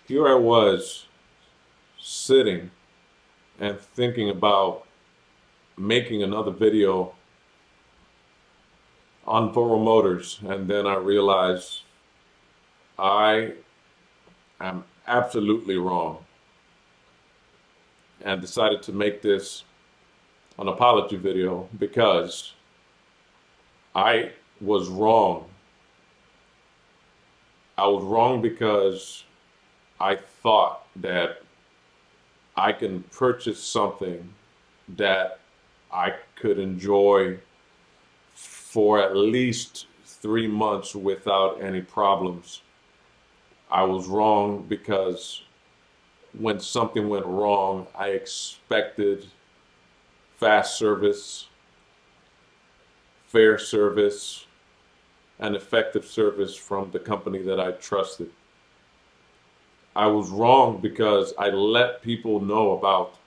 Here I was sitting and thinking about making another video on VoroMotors, and then I realized I am absolutely wrong and decided to make this an apology video because I was wrong. I was wrong because I thought that I can purchase something that I could enjoy for at least 3 months without any problems. I was wrong because when something went wrong, I expected fast service, fair service, and effective service from the company that I trusted. I was wrong because I let people know about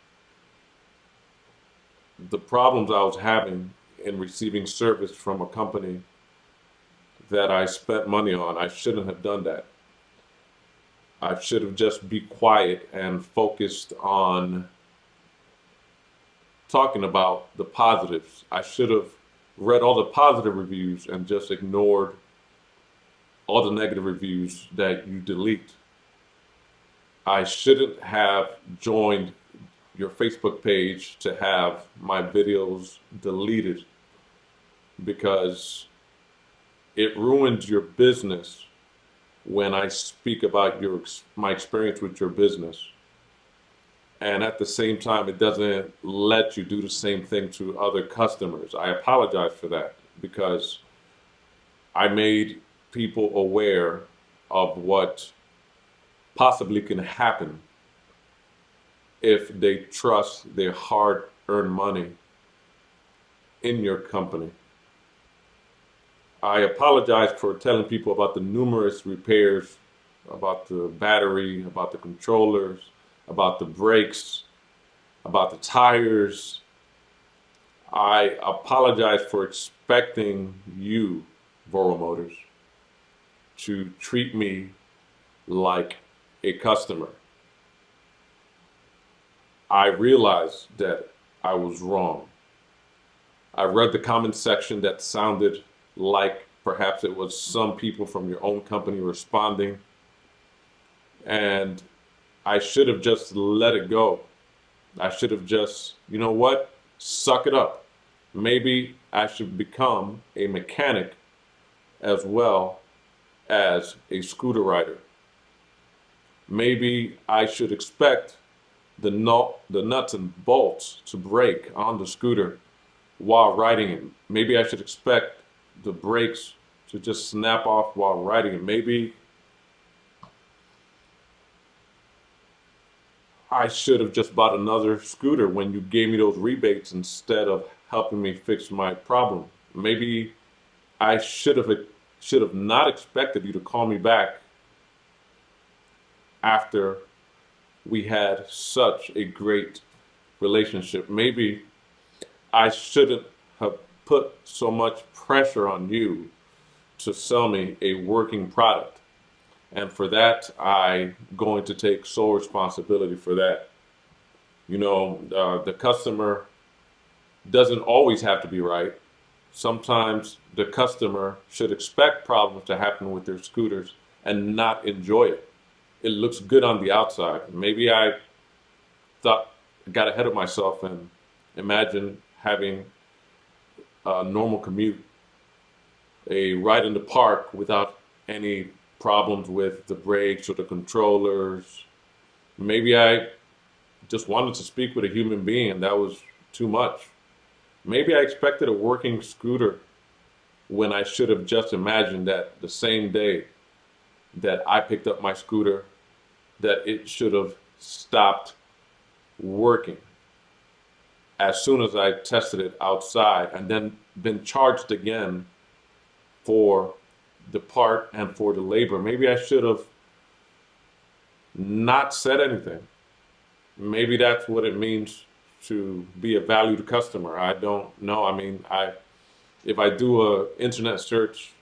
the problems I was having in receiving service from a company that I spent money on. I shouldn't have done that. I should have just be quiet and focused on talking about the positives. I should have read all the positive reviews and just ignored all the negative reviews that you delete. I shouldn't have joined your Facebook page to have my videos deleted because it ruins your business when I speak about my experience with your business. And at the same time, it doesn't let you do the same thing to other customers. I apologize for that because I made people aware of what possibly can happen if they trust their hard earned money in your company. I apologize for telling people about the numerous repairs, about the battery, about the controllers, about the brakes, about the tires. I apologize for expecting you, VoroMotors, to treat me like a customer. I realized that I was wrong. I read the comment section that sounded like perhaps it was some people from your own company responding, and I should have just let it go. I should have just, you know what, suck it up. Maybe I should become a mechanic as well as a scooter rider. Maybe I should expect the nuts and bolts to break on the scooter while riding it. Maybe I should expect the brakes to just snap off while riding it. Maybe I should have just bought another scooter when you gave me those rebates instead of helping me fix my problem. Maybe I should have not expected you to call me back after we had such a great relationship. Maybe I shouldn't have put so much pressure on you to sell me a working product. And for that, I'm going to take sole responsibility for that. The customer doesn't always have to be right. Sometimes the customer should expect problems to happen with their scooters and not enjoy it. It looks good on the outside. Maybe I thought got ahead of myself and imagined having a normal commute, a ride in the park without any problems with the brakes or the controllers. Maybe I just wanted to speak with a human being and that was too much. Maybe I expected a working scooter when I should have just imagined that the same day that I picked up my scooter, that it should have stopped working as soon as I tested it outside and then been charged again for the part and for the labor. Maybe I should have not said anything. Maybe that's what it means to be a valued customer. I don't know. I mean, I if I do a internet search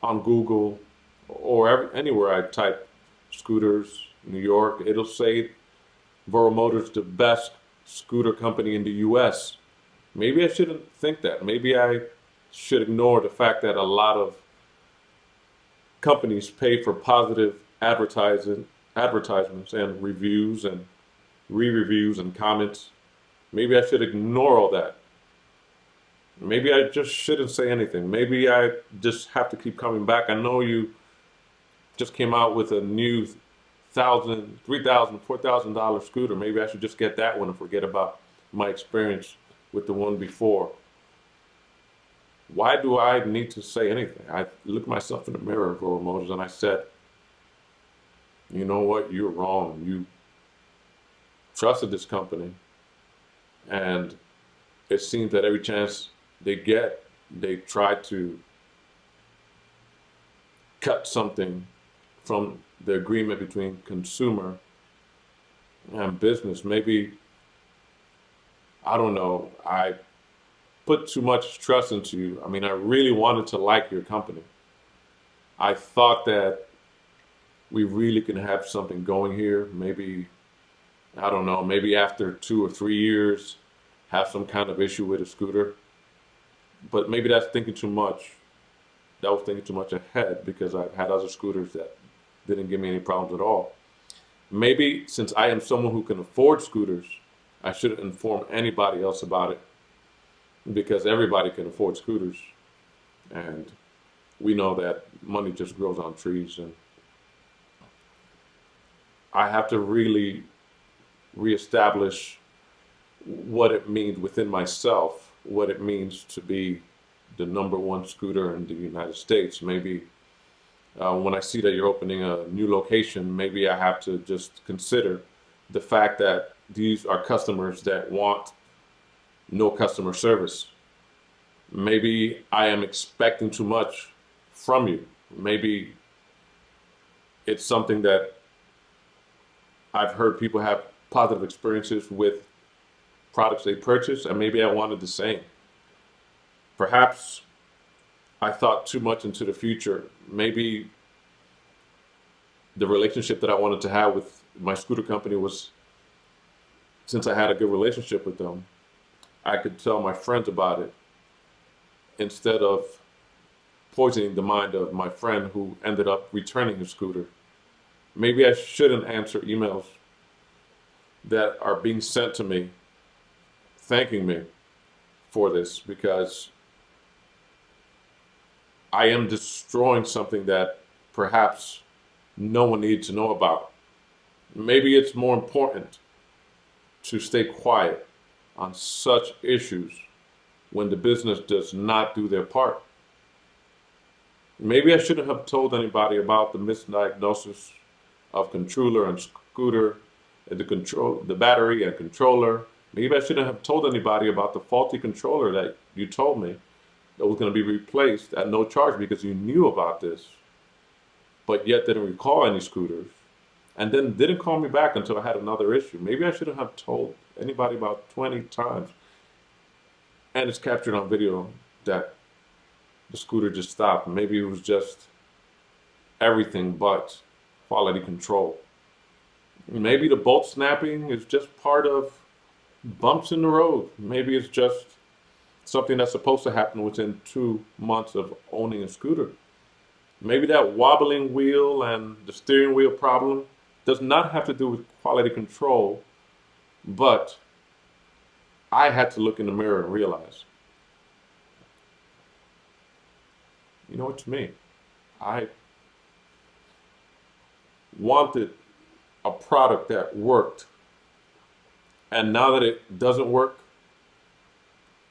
on Google or anywhere I type Scooters, New York, it'll say VoroMotors, the best scooter company in the US. Maybe I shouldn't think that. Maybe I should ignore the fact that a lot of companies pay for positive advertisements and reviews and re-reviews and comments. Maybe I should ignore all that. Maybe I just shouldn't say anything. Maybe I just have to keep coming back. I know you just came out with a new thousand, $3,000, $4,000 scooter. Maybe I should just get that one and forget about my experience with the one before. Why do I need to say anything? I looked myself in the mirror, VoroMotors, and I said, you know what? You're wrong. You trusted this company, and it seems that every chance they get, they try to cut something from the agreement between consumer and business. Maybe, I don't know, I put too much trust into you. I mean, I really wanted to like your company. I thought that we really can have something going here. Maybe, I don't know, maybe after 2 or 3 years, have some kind of issue with a scooter. But maybe that's thinking too much. That was thinking too much ahead because I've had other scooters that didn't give me any problems at all. Maybe since I am someone who can afford scooters, I shouldn't inform anybody else about it because everybody can afford scooters. And we know that money just grows on trees. And I have to really reestablish what it means within myself, what it means to be the number one scooter in the United States. Maybe when I see that you're opening a new location, maybe I have to just consider the fact that these are customers that want no customer service. Maybe I am expecting too much from you. Maybe it's something that I've heard people have positive experiences with products they purchase, and maybe I wanted the same. Perhaps I thought too much into the future. Maybe the relationship that I wanted to have with my scooter company was, since I had a good relationship with them, I could tell my friends about it instead of poisoning the mind of my friend who ended up returning his scooter. Maybe I shouldn't answer emails that are being sent to me thanking me for this because I am destroying something that perhaps no one needs to know about. Maybe it's more important to stay quiet on such issues when the business does not do their part. Maybe I shouldn't have told anybody about the misdiagnosis of controller and scooter, and the battery and controller. Maybe I shouldn't have told anybody about the faulty controller that you told me that was going to be replaced at no charge because you knew about this, but yet didn't recall any scooters, and then didn't call me back until I had another issue. Maybe I shouldn't have told anybody about 20 times. And it's captured on video that the scooter just stopped. Maybe it was just everything but quality control. Maybe the bolt snapping is just part of bumps in the road. Maybe it's just something that's supposed to happen within 2 months of owning a scooter. Maybe that wobbling wheel and the steering wheel problem does not have to do with quality control, but I had to look in the mirror and realize, you know what, to me, I wanted a product that worked, and now that it doesn't work,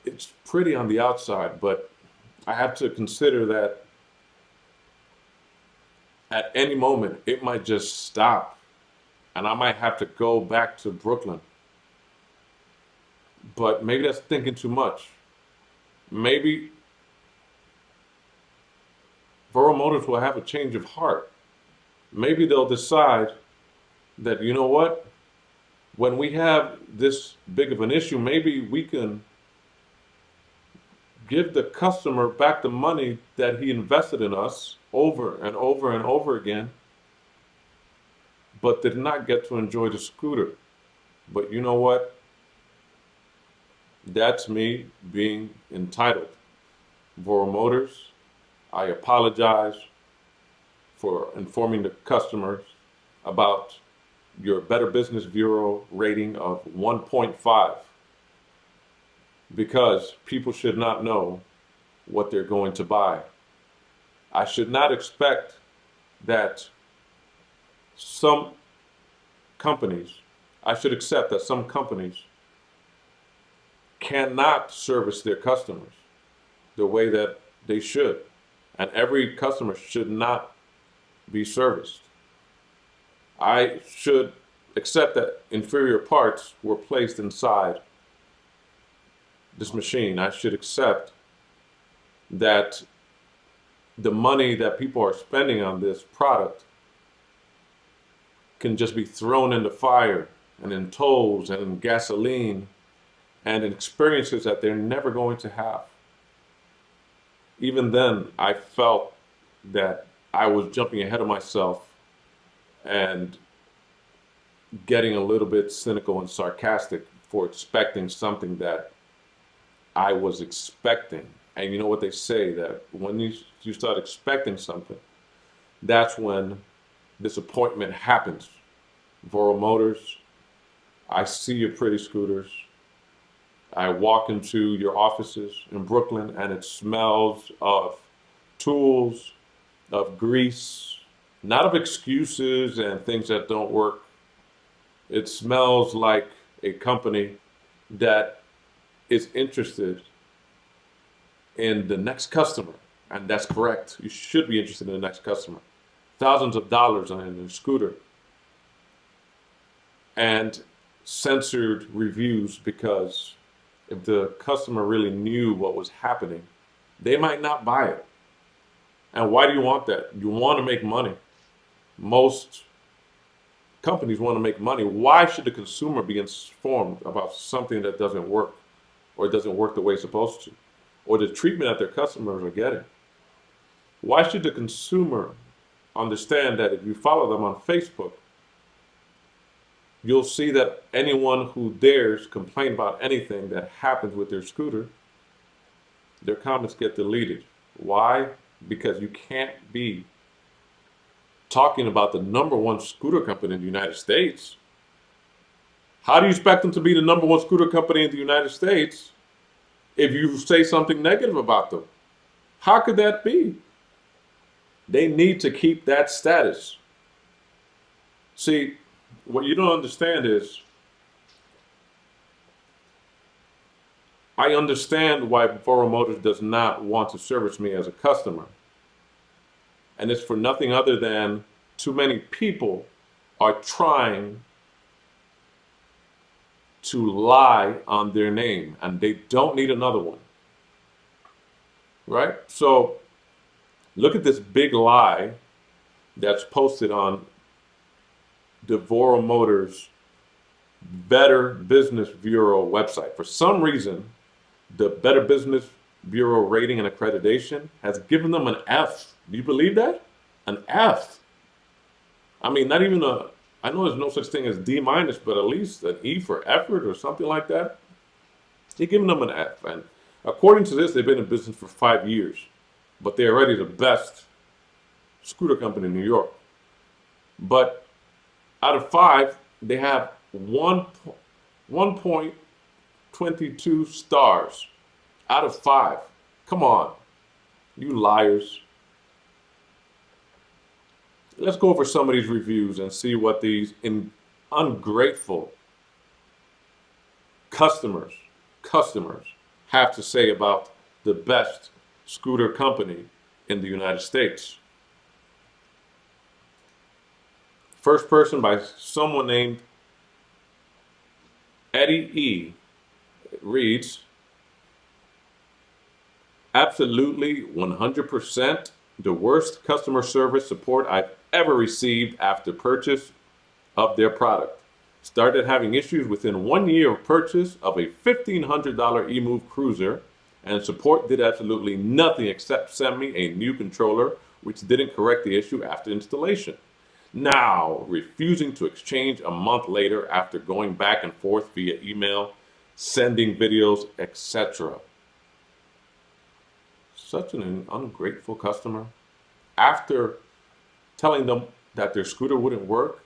it's pretty on the outside, but I have to consider that at any moment it might just stop and I might have to go back to Brooklyn. But maybe that's thinking too much. Maybe VoroMotors will have a change of heart. Maybe they'll decide that, you know what, when we have this big of an issue, maybe we can give the customer back the money that he invested in us over and over and over again but did not get to enjoy the scooter. But you know what? That's me being entitled. VoroMotors, I apologize for informing the customers about your Better Business Bureau rating of 1.5 because people should not know what they're going to buy. I should not expect that some companies, I should accept that some companies cannot service their customers the way that they should. And every customer should not be serviced. I should accept that inferior parts were placed inside this machine. I should accept that the money that people are spending on this product can just be thrown in the fire and in tolls and in gasoline and in experiences that they're never going to have. Even then, I felt that I was jumping ahead of myself and getting a little bit cynical and sarcastic for expecting something that I was expecting. And you know what they say, that when you start expecting something, that's when disappointment happens. VoroMotors, I see your pretty scooters. I walk into your offices in Brooklyn and it smells of tools, of grease, not of excuses and things that don't work. It smells like a company that is interested in the next customer. And that's correct. You should be interested in the next customer. Thousands of dollars on a scooter. And censored reviews because if the customer really knew what was happening, they might not buy it. And why do you want that? You want to make money. Most companies want to make money. Why should the consumer be informed about something that doesn't work or doesn't work the way it's supposed to, or the treatment that their customers are getting? Why should the consumer understand that if you follow them on Facebook, you'll see that anyone who dares complain about anything that happens with their scooter, their comments get deleted. Why? Because you can't be talking about the number one scooter company in the United States. How do you expect them to be the number one scooter company in the United States if you say something negative about them? How could that be? They need to keep that status. See, what you don't understand is, I understand why VoroMotors does not want to service me as a customer. And it's for nothing other than too many people are trying to lie on their name, and they don't need another one. Right? So look at this big lie that's posted on the VoroMotors Better Business Bureau website. For some reason, the Better Business Bureau rating and accreditation has given them an F. Do you believe that? An F. I mean, not even a, I know there's no such thing as D minus, but at least an E for effort or something like that. They're giving them an F. And according to this, they've been in business for 5 years, but they're already the best scooter company in New York. But out of 5, they have 1.22 stars out of 5. Come on, you liars. Let's go over some of these reviews and see what these ungrateful customers have to say about the best scooter company in the United States. First person by someone named Eddie E. It reads, absolutely 100% the worst customer service support I've ever received after purchase of their product. Started having issues within 1 year of purchase of a $1,500 E-Move Cruiser, and support did absolutely nothing except send me a new controller, which didn't correct the issue after installation. Now, refusing to exchange a month later after going back and forth via email, sending videos, etc. Such an ungrateful customer. After telling them that their scooter wouldn't work,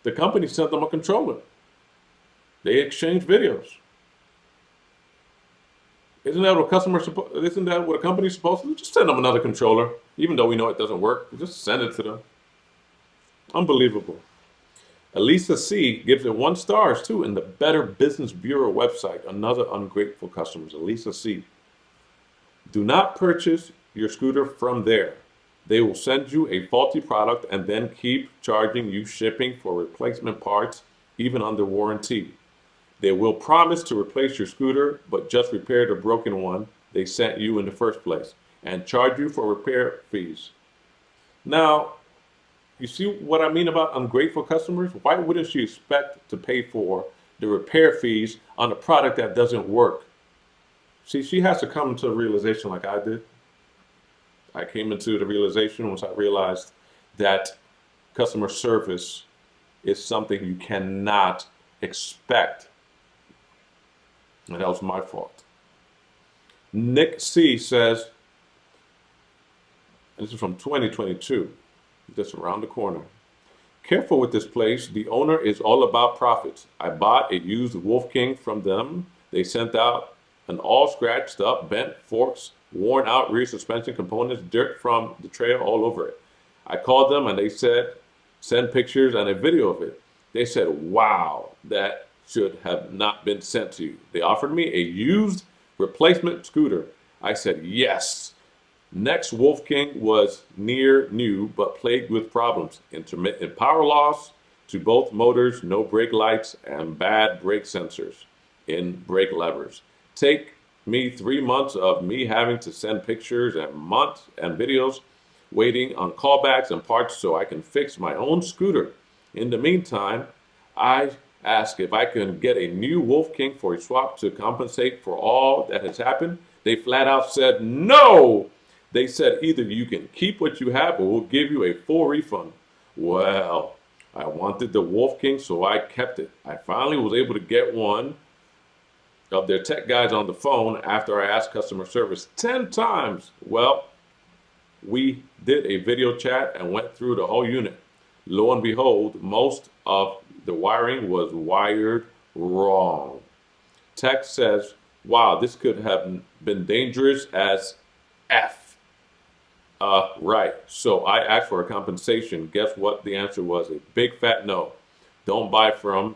the company sent them a controller. They exchanged videos. Isn't that what Isn't that what a company's supposed to do? Just send them another controller, even though we know it doesn't work. Just send it to them. Unbelievable. Elisa C gives it 1 star too in the Better Business Bureau website. Another ungrateful customer, Elisa C. Do not purchase your scooter from there. They will send you a faulty product and then keep charging you shipping for replacement parts, even under warranty. They will promise to replace your scooter, but just repair the broken one they sent you in the first place and charge you for repair fees. Now, you see what I mean about ungrateful customers? Why wouldn't she expect to pay for the repair fees on a product that doesn't work? See, she has to come to a realization like I did. I came into the realization once I realized that customer service is something you cannot expect. And that was my fault. Nick C says, and this is from 2022, just around the corner. Careful with this place. The owner is all about profits. I bought a used Wolf King from them. They sent out an all scratched up, bent forks, worn out rear suspension components, dirt from the trail all over it. I called them and they said, send pictures and a video of it. They said, wow, that should have not been sent to you. They offered me a used replacement scooter. I said, yes. Next Wolf King was near new, but plagued with problems. Intermittent power loss to both motors, no brake lights, and bad brake sensors in brake levers. Take me 3 months of me having to send pictures and months and videos, waiting on callbacks and parts so I can fix my own scooter. In the meantime, I asked if I can get a new Wolf King for a swap to compensate for all that has happened. They flat out said no. They said either you can keep what you have or we'll give you a full refund. Well, I wanted the Wolf King, so I kept it. I finally was able to get one of their tech guys on the phone after I asked customer service 10 times. Well, we did a video chat and went through the whole unit. Lo and behold, most of the wiring was wired wrong. Tech says, wow, this could have been dangerous as F. Right. So I asked for a compensation. Guess what the answer was? A big fat no. Don't buy from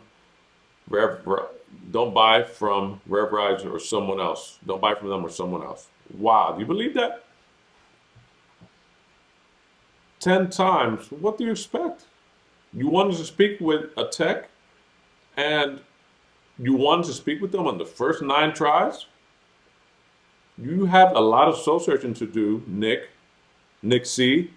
don't buy from RevRise or someone else. Don't buy from them or someone else. Wow, do you believe that? 10 times. What do you expect? You wanted to speak with a tech and you wanted to speak with them on the first 9 tries? You have a lot of soul searching to do, Nick C.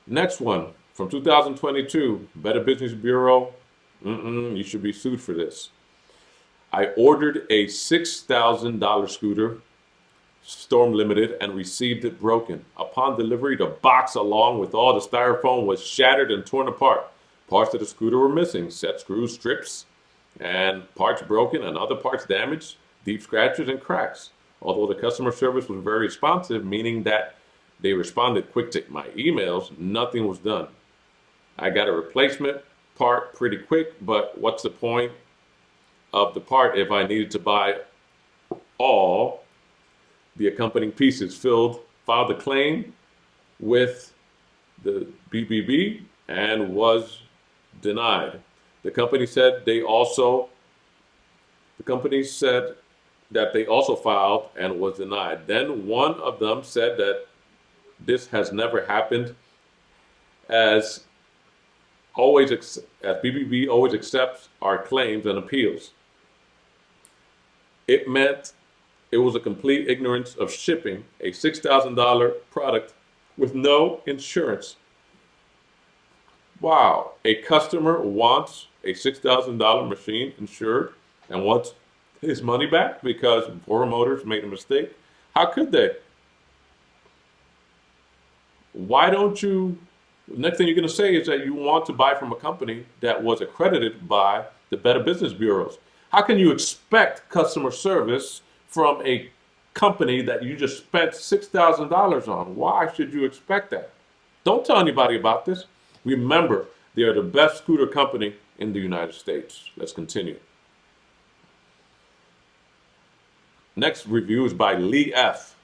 Next one from 2022, Better Business Bureau. You should be sued for this. I ordered a $6,000 scooter, Storm Limited, and received it broken. Upon delivery, the box along with all the styrofoam was shattered and torn apart. Parts of the scooter were missing, set screws, strips, and parts broken and other parts damaged, deep scratches and cracks. Although the customer service was very responsive, meaning that they responded quick to my emails, nothing was done. I got a replacement part pretty quick, but what's the point of the part if I needed to buy all the accompanying pieces? Filed a claim with the BBB and was denied. The company said that they also filed and was denied. Then one of them said that this has never happened, as BBB always accepts our claims and appeals. It meant it was a complete ignorance of shipping a $6,000 product with no insurance. Wow, a customer wants a $6,000 machine insured and wants his money back because VoroMotors made a mistake. How could they? Why don't you? Next thing you're going to say is that you want to buy from a company that was accredited by the Better Business Bureaus. How can you expect customer service from a company that you just spent $6,000 on? Why should you expect that? Don't tell anybody about this. Remember, they are the best scooter company in the United States. Let's continue. Next review is by Lee F.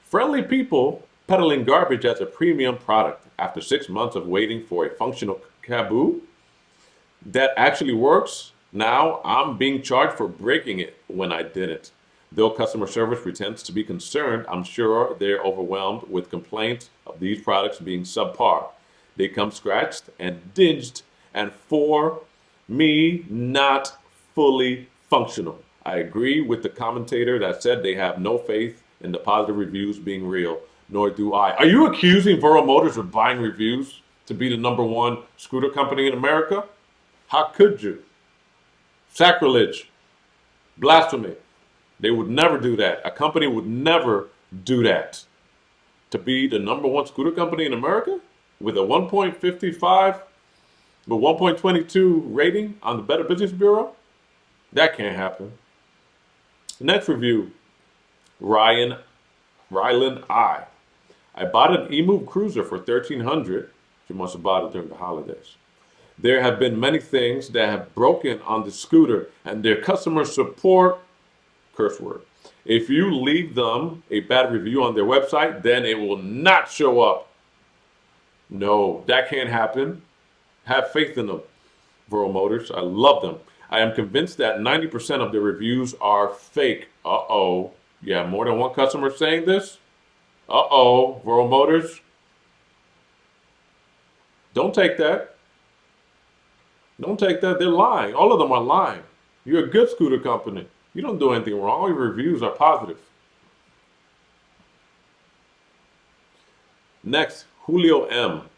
Friendly people peddling garbage as a premium product after 6 months of waiting for a functional caboo that actually works. Now I'm being charged for breaking it when I didn't. Though customer service pretends to be concerned, I'm sure they're overwhelmed with complaints of these products being subpar. They come scratched and dinged, and for me, not fully functional. I agree with the commentator that said they have no faith in the positive reviews being real, nor do I. Are you accusing VoroMotors of buying reviews to be the #1 scooter company in America? How could you? Sacrilege. Blasphemy. They would never do that. A company would never do that. To be the #1 scooter company in America with a 1.55, but 1.22 rating on the Better Business Bureau? That can't happen. Next review, Rylan I. I bought an eMove Cruiser for $1,300. She must have bought it during the holidays. There have been many things that have broken on the scooter, and their customer support, curse word. If you leave them a bad review on their website, then it will not show up. No, that can't happen. Have faith in them, VoroMotors. I love them. I am convinced that 90% of the reviews are fake. Uh-oh. Yeah, more than one customer saying this? Uh-oh, VoroMotors. Don't take that. Don't take that. They're lying. All of them are lying. You're a good scooter company. You don't do anything wrong. All your reviews are positive. Next, Julio M.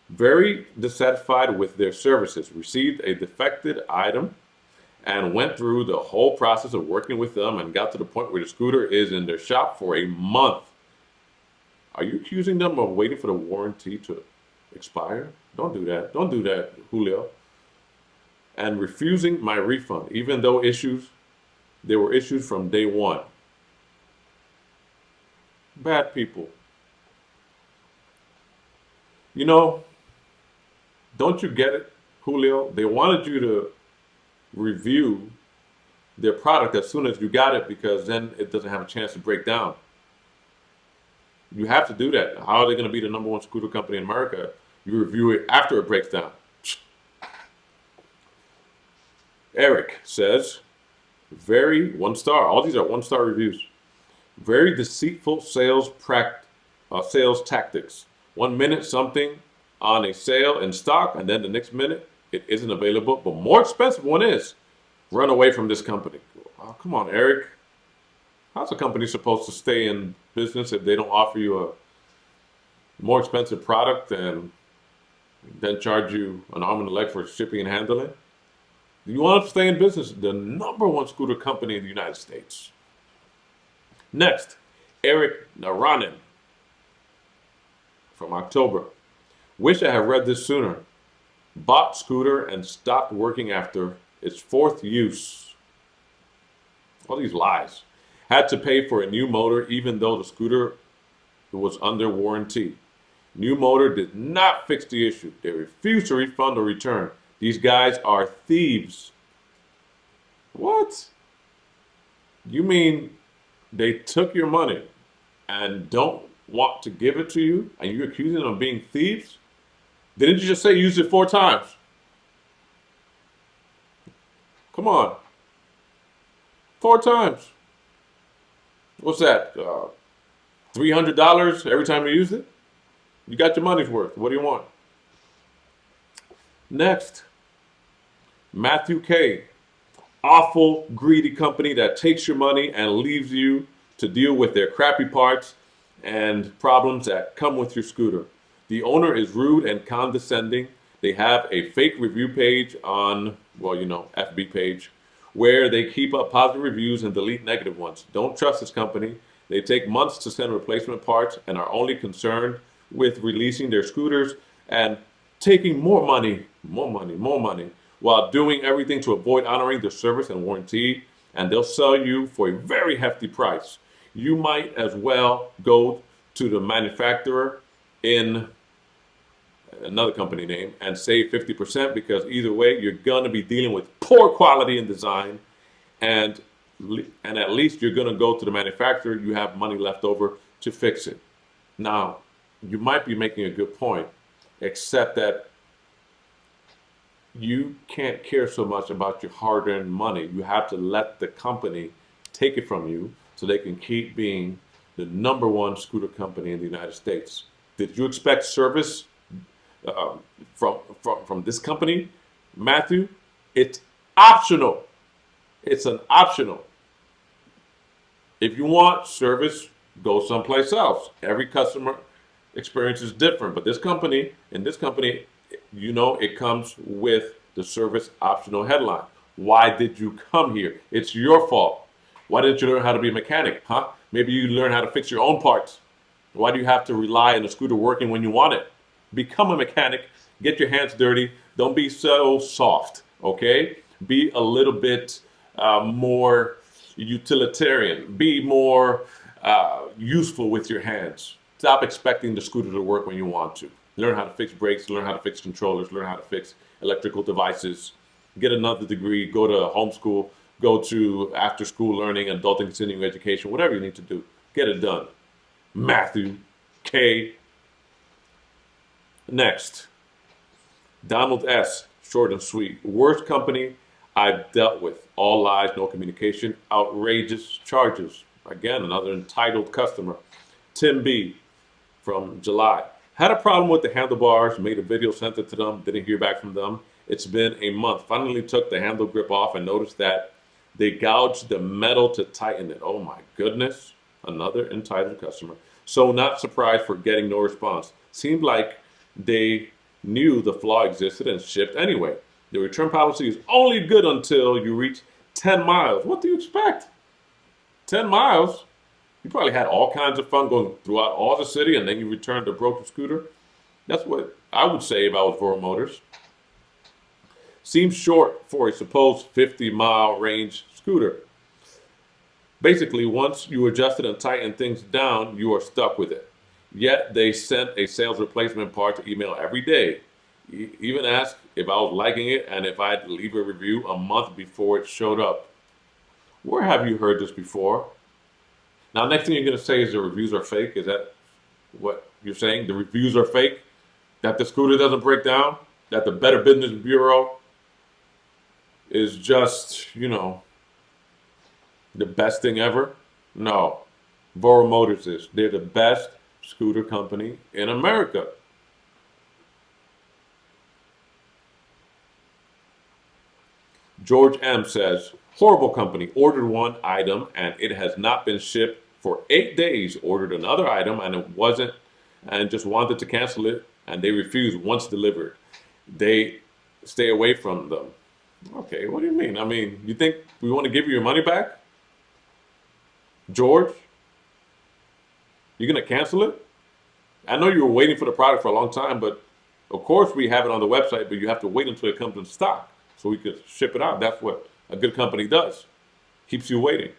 Very dissatisfied with their services. Received a defected item and went through the whole process of working with them and got to the point where the scooter is in their shop for a month. Are you accusing them of waiting for the warranty to expire? Don't do that. Don't do that, Julio. And refusing my refund, even though there were issues from day one. Bad people. You know, don't you get it, Julio? They wanted you to review their product as soon as you got it because then it doesn't have a chance to break down. You have to do that. How are they going to be the #1 scooter company in America? You review it after it breaks down. Eric says, very 1-star. All these are 1-star reviews. Very deceitful sales tactics. 1 minute something on a sale in stock, and then the next minute it isn't available, but more expensive one is. Run away from this company. Oh, come on, Eric. How's a company supposed to stay in business if they don't offer you a more expensive product and then charge you an arm and a leg for shipping and handling? You want to stay in business, the #1 scooter company in the United States. Next, Eric Naranin from October. Wish I had read this sooner. Bought scooter and stopped working after its 4th use. All these lies. Had to pay for a new motor even though the scooter was under warranty. New motor did not fix the issue. They refused to refund or return. These guys are thieves. What? You mean they took your money and don't want to give it to you, and you're accusing them of being thieves? Didn't you just say you used it 4 times? Come on. 4 times. What's that? $300 every time you use it? You got your money's worth. What do you want? Next, Matthew K. Awful, greedy company that takes your money and leaves you to deal with their crappy parts and problems that come with your scooter. The owner is rude and condescending. They have a fake review page on, FB page, where they keep up positive reviews and delete negative ones. Don't trust this company. They take months to send replacement parts and are only concerned with releasing their scooters and taking more money, more money, more money, while doing everything to avoid honoring their service and warranty. And they'll sell you for a very hefty price. You might as well go to the manufacturer in another company name and save 50% because either way, you're going to be dealing with poor quality and design. And, and at least you're going to go to the manufacturer, you have money left over to fix it. Now, you might be making a good point, except that you can't care so much about your hard-earned money. You have to let the company take it from you so they can keep being the number one scooter company in the United States. Did you expect service from this company, Matthew? It's optional. It's an optional. If you want service, go someplace else. Every customer experience is different, but in this company, it comes with the service optional headline. Why did you come here? It's your fault. Why didn't you learn how to be a mechanic, huh? Maybe you learn how to fix your own parts. Why do you have to rely on the scooter working when you want it? Become a mechanic. Get your hands dirty. Don't be so soft, okay? Be a little bit more utilitarian. Be more useful with your hands. Stop expecting the scooter to work when you want to. Learn how to fix brakes, learn how to fix controllers, learn how to fix electrical devices. Get another degree, go to homeschool, go to after school learning, adult and continuing education, whatever you need to do. Get it done. Matthew K. Next, Donald S. Short and sweet. Worst company I've dealt with. All lies, no communication, outrageous charges. Again, another entitled customer. Tim B. from July. Had a problem with the handlebars, made a video, sent it to them, didn't hear back from them. It's been a month. Finally took the handle grip off and noticed that they gouged the metal to tighten it. Oh my goodness. Another entitled customer. So not surprised for getting no response. Seemed like they knew the flaw existed and shipped anyway. The return policy is only good until you reach 10 miles. What do you expect? 10 miles? You probably had all kinds of fun going throughout all the city and then you returned a broken scooter. That's what I would say if I was VoroMotors. Seems short for a supposed 50-mile range scooter. Basically, once you adjusted and tightened things down, you are stuck with it. Yet they sent a sales replacement part to email every day. Even asked if I was liking it and if I'd leave a review a month before it showed up. Where have you heard this before? Now, next thing you're going to say is the reviews are fake. Is that what you're saying? The reviews are fake? That the scooter doesn't break down? That the Better Business Bureau is just, the best thing ever? No. VoroMotors is. They're the best scooter company in America. George M. says, horrible company. Ordered one item and it has not been shipped for 8 days. Ordered another item and it wasn't, and just wanted to cancel it, and they refused once delivered. They stay away from them. Okay, what do you mean? I mean, you think we want to give you your money back? George, you're going to cancel it? I know you were waiting for the product for a long time, but of course we have it on the website, but you have to wait until it comes in stock so we could ship it out. That's what a good company does. Keeps you waiting.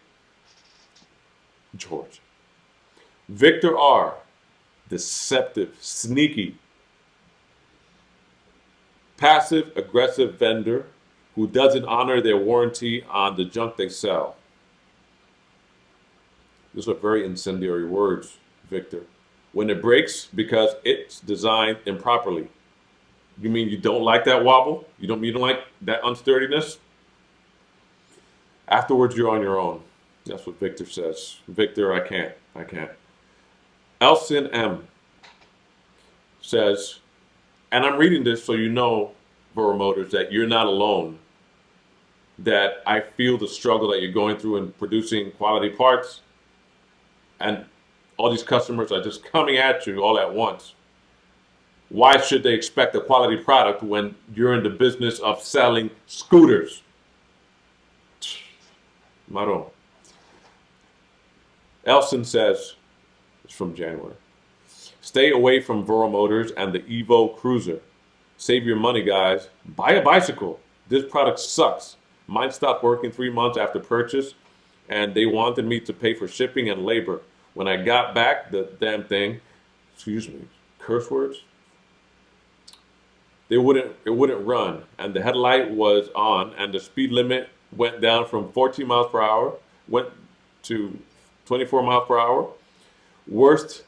George. Victor R. Deceptive, sneaky, passive, aggressive vendor who doesn't honor their warranty on the junk they sell. These are very incendiary words, Victor. When it breaks because it's designed improperly. You mean you don't like that wobble? You don't like that unsturdiness? Afterwards, you're on your own. That's what Victor says. Victor, I can't. Elson M. says, and I'm reading this so you know, VoroMotors, that you're not alone. That I feel the struggle that you're going through in producing quality parts. And all these customers are just coming at you all at once. Why should they expect a quality product when you're in the business of selling scooters? Maro. Elson says, it's from January, stay away from VoroMotors and the Evo Cruiser. Save your money, guys. Buy a bicycle. This product sucks. Mine stopped working 3 months after purchase, and they wanted me to pay for shipping and labor. When I got back, the damn thing, excuse me, curse words, it wouldn't run, and the headlight was on, and the speed limit went down from 14 miles per hour, went to 24 miles per hour. Worst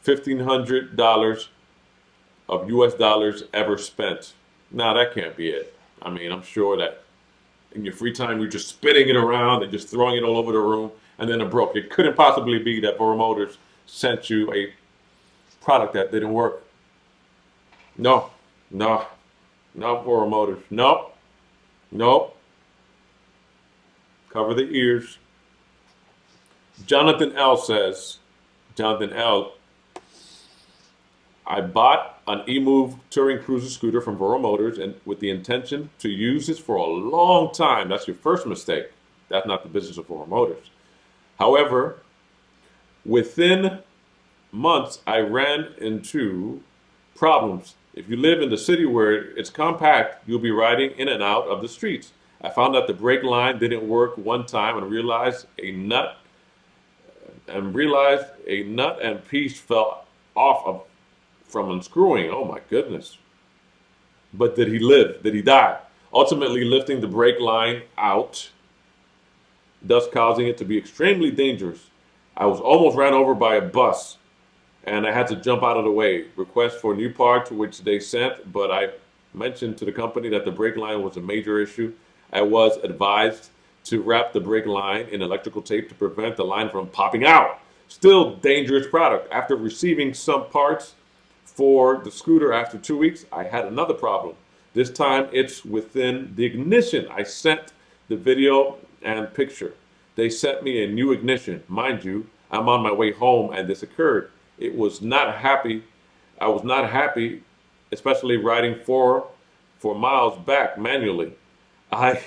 $1,500 of US dollars ever spent. Now that can't be it. I mean, I'm sure that in your free time you're just spinning it around and just throwing it all over the room, and then it broke. It couldn't possibly be that VoroMotors sent you a product that didn't work. No, no, no, VoroMotors. Nope, nope. Cover the ears. Jonathan L says, Jonathan L, I bought an eMove touring cruiser scooter from VoroMotors and with the intention to use this for a long time. That's your first mistake. That's not the business of VoroMotors. However, within months, I ran into problems. If you live in the city where it's compact, you'll be riding in and out of the streets. I found that the brake line didn't work one time and realized a nut and piece fell off from unscrewing. Oh my goodness. But did he live? Did he die? Ultimately lifting the brake line out, thus causing it to be extremely dangerous. I was almost ran over by a bus and I had to jump out of the way. Request for new parts, which they sent, but I mentioned to the company that the brake line was a major issue. I was advised to wrap the brake line in electrical tape to prevent the line from popping out. Still dangerous product. After receiving some parts for the scooter after 2 weeks, I had another problem. This time it's within the ignition. I sent the video and picture. They sent me a new ignition. Mind you, I'm on my way home and this occurred. It was not happy. I was not happy, especially riding 4 miles back manually. I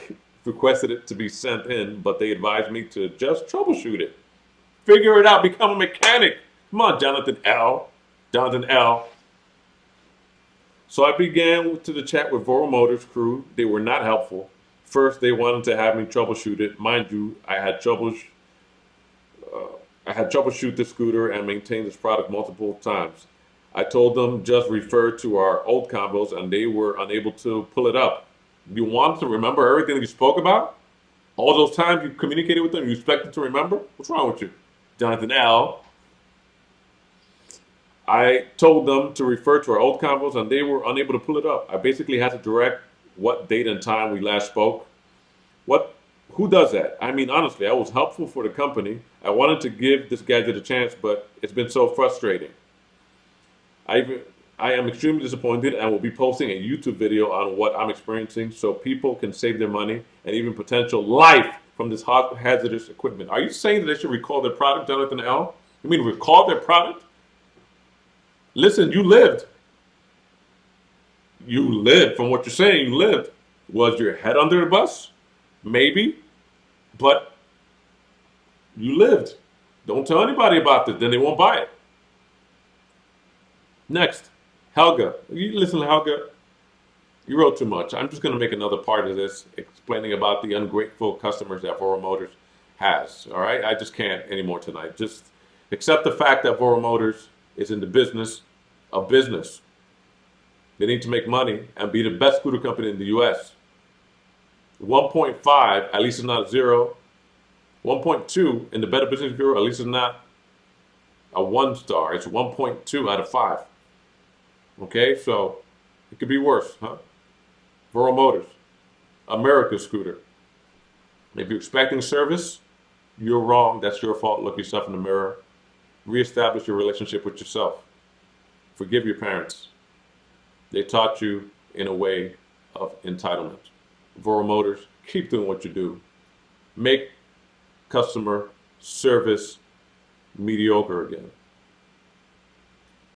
requested it to be sent in, but they advised me to just troubleshoot it. Figure it out, become a mechanic. Come on, Jonathan L. Jonathan L. So I began to the chat with VoroMotors crew. They were not helpful. First, they wanted to have me troubleshoot it. Mind you, I had troubleshoot the scooter and maintain this product multiple times. I told them just refer to our old combos, and they were unable to pull it up. You want to remember everything you spoke about? All those times you communicated with them, you expect them to remember? What's wrong with you? Jonathan L. I told them to refer to our old combos and they were unable to pull it up. I basically had to direct what date and time we last spoke. Who does that? I mean, honestly, I was helpful for the company. I wanted to give this gadget a chance, but it's been so frustrating. I am extremely disappointed and will be posting a YouTube video on what I'm experiencing so people can save their money and even potential life from this hazardous equipment. Are you saying that they should recall their product, Jonathan L? You mean recall their product? Listen, you lived. You lived. From what you're saying, you lived. Was your head under the bus? Maybe. But you lived. Don't tell anybody about this, then they won't buy it. Next, Helga. Listen, Helga, you wrote too much. I'm just going to make another part of this explaining about the ungrateful customers that VoroMotors has. All right? I just can't anymore tonight. Just accept the fact that VoroMotors is in the business of business. They need to make money and be the best scooter company in the US. 1.5, at least it's not 0. 1.2 in the Better Business Bureau, at least it's not a 1 star. It's 1.2 out of 5. Okay, so it could be worse, huh? VoroMotors, America's scooter. If you're expecting service, you're wrong. That's your fault. Look yourself in the mirror. Reestablish your relationship with yourself. Forgive your parents. They taught you in a way of entitlement. VoroMotors, keep doing what you do. Make customer service mediocre again.